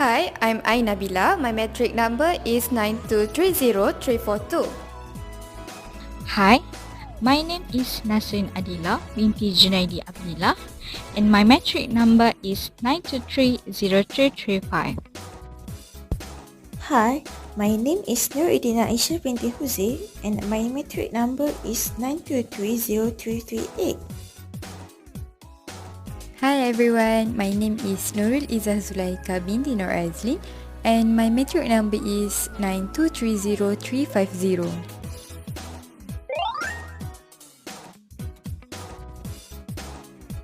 Hi, I'm Ainabila. My metric number is 9230342. Hi, my name is Nasrin Adila binti Junaidi Abdillah and my metric number is 9230335. Hi, my name is Nuruddin Aisha binti Huzi and my metric number is 9230338. Hi everyone, my name is Nurul Izzah Zulaika binti Nur Azli and my metric number is 9230350.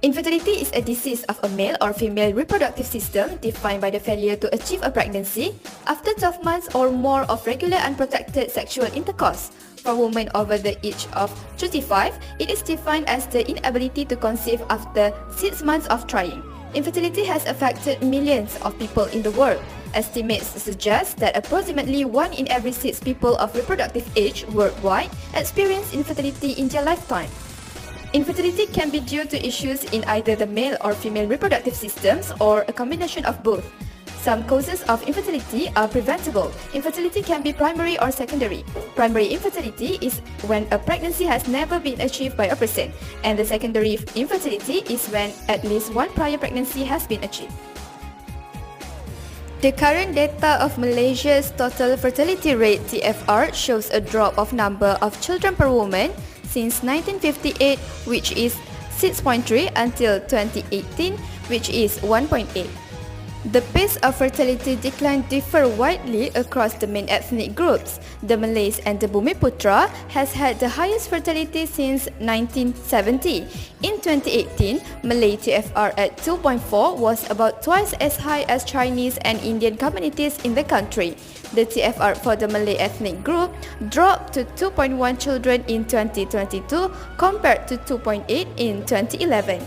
Infertility is a disease of a male or female reproductive system defined by the failure to achieve a pregnancy after 12 months or more of regular unprotected sexual intercourse. For women over the age of 35, it is defined as the inability to conceive after 6 months of trying. Infertility has affected millions of people in the world. Estimates suggest that approximately 1 in every 6 people of reproductive age worldwide experience infertility in their lifetime. Infertility can be due to issues in either the male or female reproductive systems or a combination of both. Some causes of infertility are preventable. Infertility can be primary or secondary. Primary infertility is when a pregnancy has never been achieved by a person, and the secondary infertility is when at least one prior pregnancy has been achieved. The current data of Malaysia's total fertility rate TFR shows a drop of number of children per woman since 1958, which is 6.3, until 2018, which is 1.8. The pace of fertility decline differ widely across the main ethnic groups. The Malays and the Bumiputra has had the highest fertility since 1970. In 2018, Malay TFR at 2.4 was about twice as high as Chinese and Indian communities in the country. The TFR for the Malay ethnic group dropped to 2.1 children in 2022 compared to 2.8 in 2011.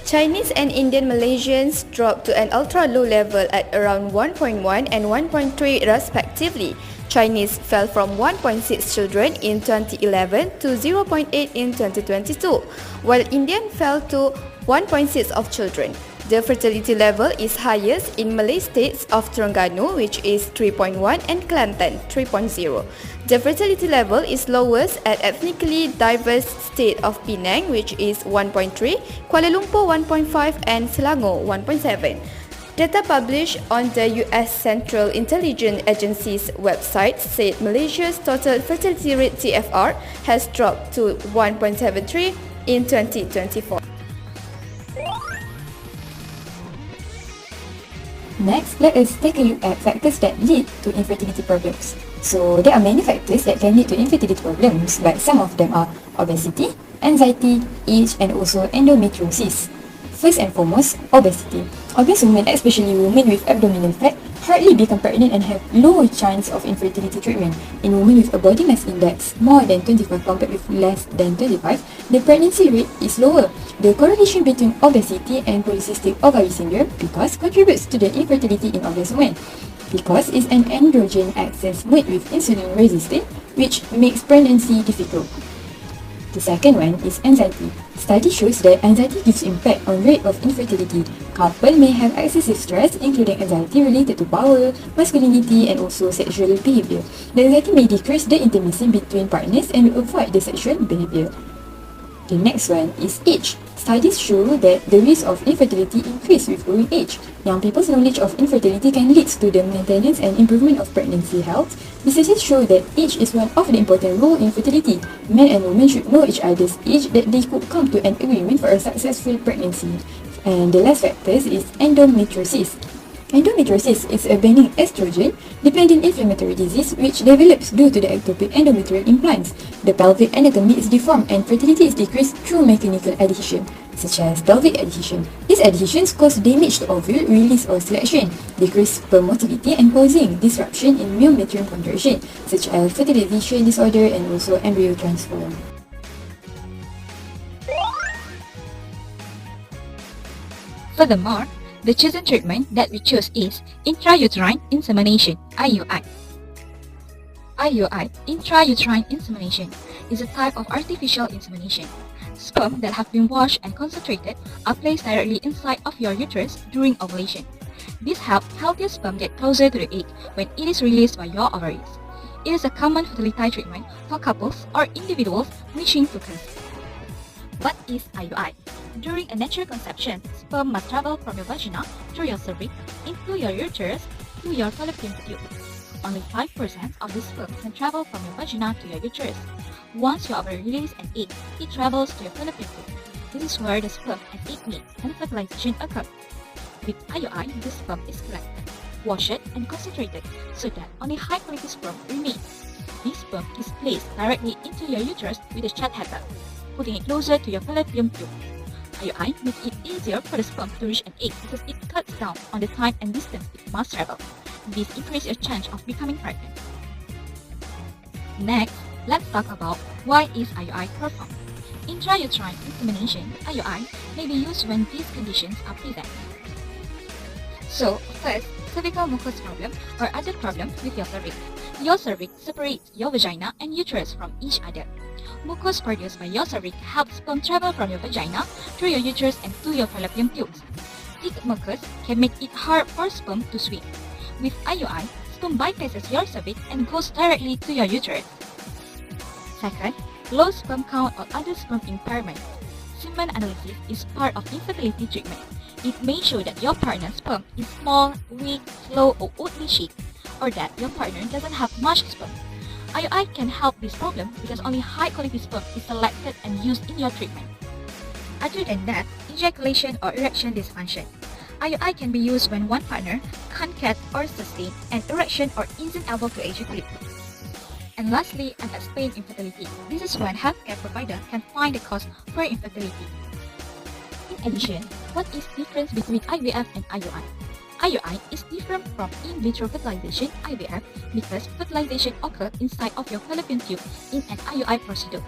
Chinese and Indian Malaysians dropped to an ultra-low level at around 1.1 and 1.3 respectively. Chinese fell from 1.6 children in 2011 to 0.8 in 2022, while Indian fell to 1.6 of children. The fertility level is highest in Malay states of Terengganu, which is 3.1, and Kelantan, 3.0. The fertility level is lowest at ethnically diverse state of Penang, which is 1.3, Kuala Lumpur 1.5, and Selangor 1.7. Data published on the US Central Intelligence Agency's website said Malaysia's total fertility rate TFR has dropped to 1.73 in 2024. Next, let us take a look at factors that lead to infertility problems. So, there are many factors that can lead to infertility problems, but some of them are obesity, anxiety, age, and also endometriosis. First and foremost, obesity. Obese women, especially women with abdominal fat, hardly become pregnant and have lower chance of infertility treatment. In women with a body mass index more than 25 compared with less than 25, the pregnancy rate is lower. The correlation between obesity and polycystic ovary syndrome contributes to the infertility in obese women. Because it's an androgen axis made with insulin resistant, which makes pregnancy difficult. The second one is anxiety. Study shows that anxiety gives impact on rate of infertility. Couple may have excessive stress, including anxiety related to power, masculinity, and also sexual behavior. The anxiety may decrease the intimacy between partners and avoid the sexual behavior. The next one is age. Studies show that the risk of infertility increases with growing age. Young people's knowledge of infertility can lead to the maintenance and improvement of pregnancy health. Researchers show that age is one of the important roles in fertility. Men and women should know each other's age that they could come to an agreement for a successful pregnancy. And the last factor is endometriosis. Endometriosis is a benign estrogen-dependent inflammatory disease which develops due to the ectopic endometrial implants. The pelvic anatomy is deformed and fertility is decreased through mechanical adhesion, such as pelvic adhesion. These adhesions cause damage to ovule release or selection, decrease sperm motility, and causing disruption in myometrium contraction, such as fertilization disorder and also embryo transfer. Furthermore, the chosen treatment that we choose is Intrauterine Insemination, IUI. IUI, Intrauterine Insemination, is a type of artificial insemination. Sperm that have been washed and concentrated are placed directly inside of your uterus during ovulation. This helps healthier sperm get closer to the egg when it is released by your ovaries. It is a common fertility treatment for couples or individuals wishing to conceive. What is IUI? During a natural conception, sperm must travel from your vagina through your cervix into your uterus to your fallopian tube. Only 5% of the sperm can travel from your vagina to your uterus. Once your ovary release an egg, it travels to your fallopian tube. This is where the sperm and egg meet and fertilization occurs. With IUI, the sperm is collected, washed, and concentrated so that only high-quality sperm remains. This sperm is placed directly into your uterus with a catheter, putting it closer to your fallopian tube. IUI makes it easier for the sperm to reach an egg because it cuts down on the time and distance it must travel. This increases your chance of becoming pregnant. Next, let's talk about why is IUI performed. Intrauterine insemination, IUI, may be used when these conditions are present. So, first, cervical mucus problem or other problems with your cervix. Your cervix separates your vagina and uterus from each other. Mucus produced by your cervix helps sperm travel from your vagina through your uterus and to your fallopian tubes. Thick mucus can make it hard for sperm to swim. With IUI, sperm bypasses your cervix and goes directly to your uterus. Second, low sperm count or other sperm impairment. Semen analysis is part of infertility treatment. It may show that your partner's sperm is small, weak, slow, or oddly shaped, or that your partner doesn't have much sperm. IUI can help this problem because only high-quality sperm is selected and used in your treatment. Other than that, ejaculation or erection dysfunction. IUI can be used when one partner can't get or sustain an erection or isn't able to ejaculate. And lastly, unexplained infertility. This is when healthcare provider can find the cause for infertility. In addition, what is the difference between IVF and IUI? IUI is different from in vitro fertilization (IVF) because fertilization occurs inside of your fallopian tube in an IUI procedure.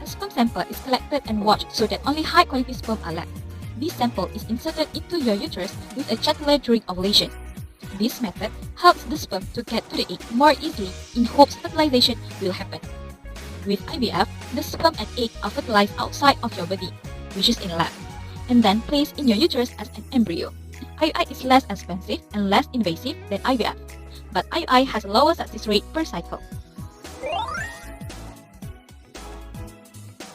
A sperm sample is collected and watched so that only high-quality sperm are left. This sample is inserted into your uterus with a catheter during ovulation. This method helps the sperm to get to the egg more easily in hopes fertilization will happen. With IVF, the sperm and egg are fertilized outside of your body, which is in lab, and then placed in your uterus as an embryo. IUI is less expensive and less invasive than IVF, but IUI has a lower success rate per cycle.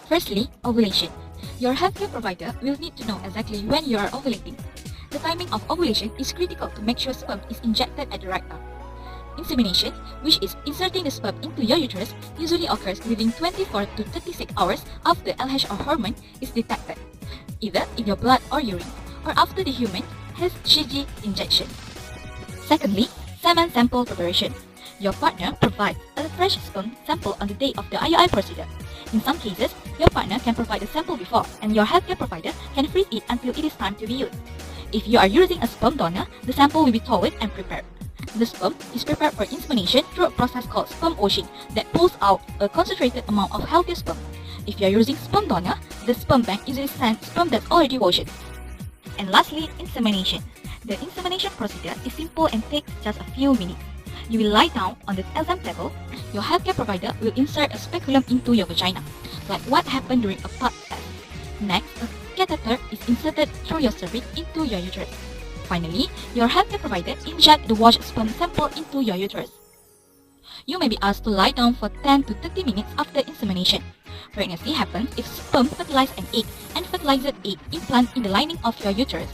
Firstly, ovulation. Your healthcare provider will need to know exactly when you are ovulating. The timing of ovulation is critical to make sure sperm is injected at the right time. Insemination, which is inserting the sperm into your uterus, usually occurs within 24 to 36 hours after LH or hormone is detected, either in your blood or urine, or after the human has HCG injection. Secondly, semen sample preparation. Your partner provides a fresh sperm sample on the day of the IUI procedure. In some cases, your partner can provide a sample before, and your healthcare provider can freeze it until it is time to be used. If you are using a sperm donor, the sample will be thawed and prepared. The sperm is prepared for insemination through a process called sperm washing that pulls out a concentrated amount of healthy sperm. If you are using sperm donor, the sperm bank usually sends sperm that's already washed. And lastly, insemination. The insemination procedure is simple and takes just a few minutes. You will lie down on the exam table. Your healthcare provider will insert a speculum into your vagina, like what happened during a pap test. Next, a catheter is inserted through your cervix into your uterus. Finally, your healthcare provider injects the washed sperm sample into your uterus. You may be asked to lie down for 10 to 30 minutes after insemination. Pregnancy happens if sperm fertilizes an egg and fertilized egg implant in the lining of your uterus.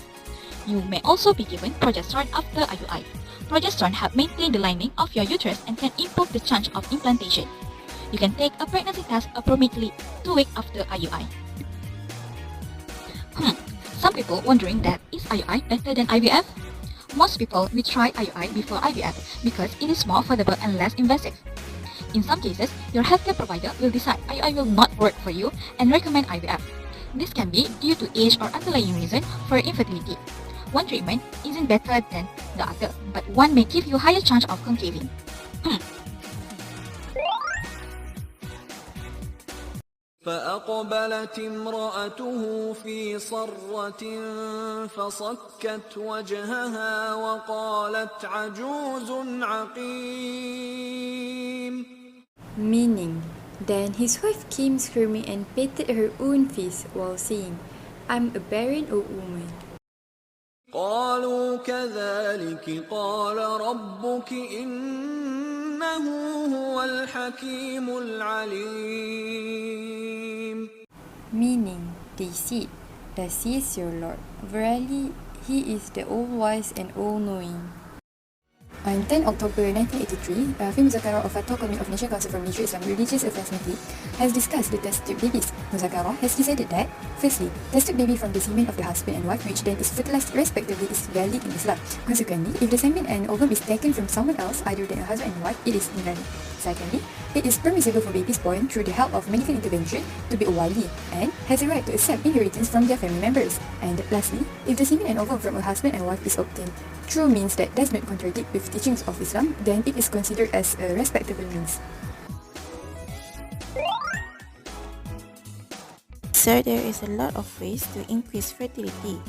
You may also be given progesterone after IUI. Progesterone helps maintain the lining of your uterus and can improve the chance of implantation. You can take a pregnancy test approximately 2 weeks after IUI. Some people wondering that is IUI better than IVF? Most people will try IUI before IVF because it is more affordable and less invasive. In some cases, your healthcare provider will decide IUI will not work for you and recommend IVF. This can be due to age or underlying reason for infertility. One treatment isn't better than the other, but one may give you higher chance of conceiving. فأقبلت امرأته في صرة فصكت وجهها وقالت عجوز عقيم. Meaning, then his wife came screaming and patted her own face while saying, "I'm a barren old woman." قالوا كذلك قال ربك إنه هو الحكيم العليم. Meaning, they said, Thus says your Lord, verily, He is the all-wise and all-knowing. On 10 October 1983, Film Muzakarah of Fatwa Committee of Nation Council for Malaysia Islam Religious Affairs Committee has discussed the test tube babies. Muzakarah has decided that, firstly, test tube baby from the semen of the husband and wife which then is fertilized respectively is valid in Islam. Consequently, if the semen and ovum is taken from someone else other than a husband and wife, it is invalid. Secondly, it is permissible for babies born through the help of medical intervention to be a wali and has a right to accept inheritance from their family members. And lastly, if the semen and ovum from a husband and wife is obtained through means that does not contradict with teachings of Islam, then it is considered as a respectable means. So there is a lot of ways to increase fertility.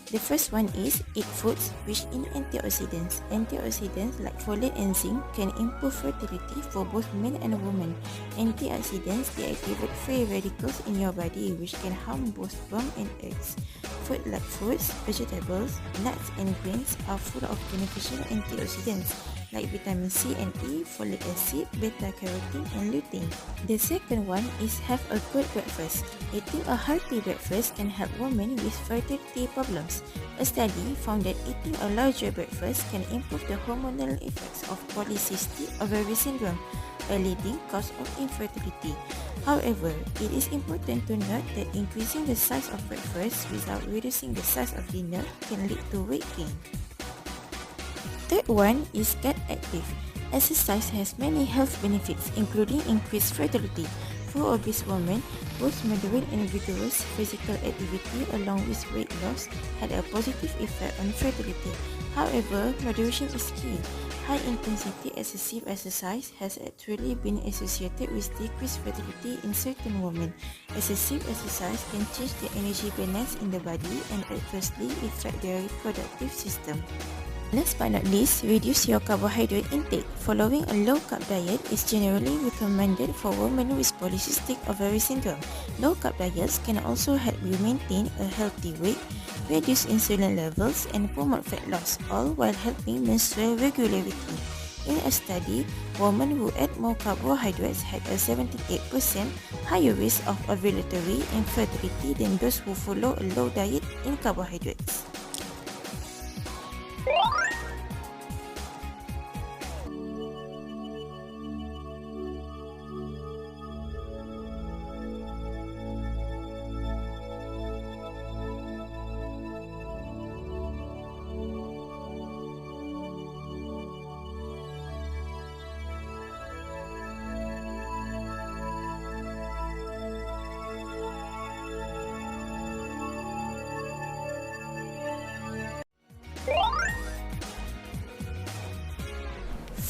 The first one is eat foods rich in antioxidants. Antioxidants like folate and zinc can improve fertility for both men and women. Antioxidants deactivate free radicals in your body which can harm both sperm and eggs. Food like fruits, vegetables, nuts and grains are full of beneficial antioxidants like vitamin C and E, folic acid, beta-carotene and lutein. The second one is have a good breakfast. Eating a hearty breakfast can help women with fertility problems. A study found that eating a larger breakfast can improve the hormonal effects of polycystic ovary syndrome, a leading cause of infertility. However, it is important to note that increasing the size of breakfast without reducing the size of dinner can lead to weight gain. Third one is get active. Exercise has many health benefits including increased fertility. For obese women, both moderate and vigorous physical activity along with weight loss had a positive effect on fertility. However, moderation is key. High-intensity excessive exercise has actually been associated with decreased fertility in certain women. Excessive exercise can change the energy balance in the body and adversely affect their reproductive system. Last but not least, reduce your carbohydrate intake. Following a low-carb diet is generally recommended for women with polycystic ovary syndrome. Low-carb diets can also help you maintain a healthy weight, reduce insulin levels, and promote fat loss, all while helping menstrual regularity. In a study, women who ate more carbohydrates had a 78% higher risk of ovulatory infertility than those who follow a low diet in carbohydrates.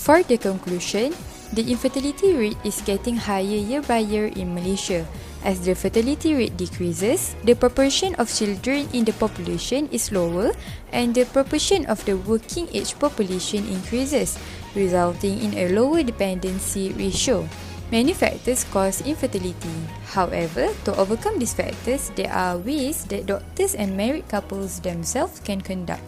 For the conclusion, the infertility rate is getting higher year by year in Malaysia. As the fertility rate decreases, the proportion of children in the population is lower and the proportion of the working age population increases, resulting in a lower dependency ratio. Many factors cause infertility. However, to overcome these factors, there are ways that doctors and married couples themselves can conduct.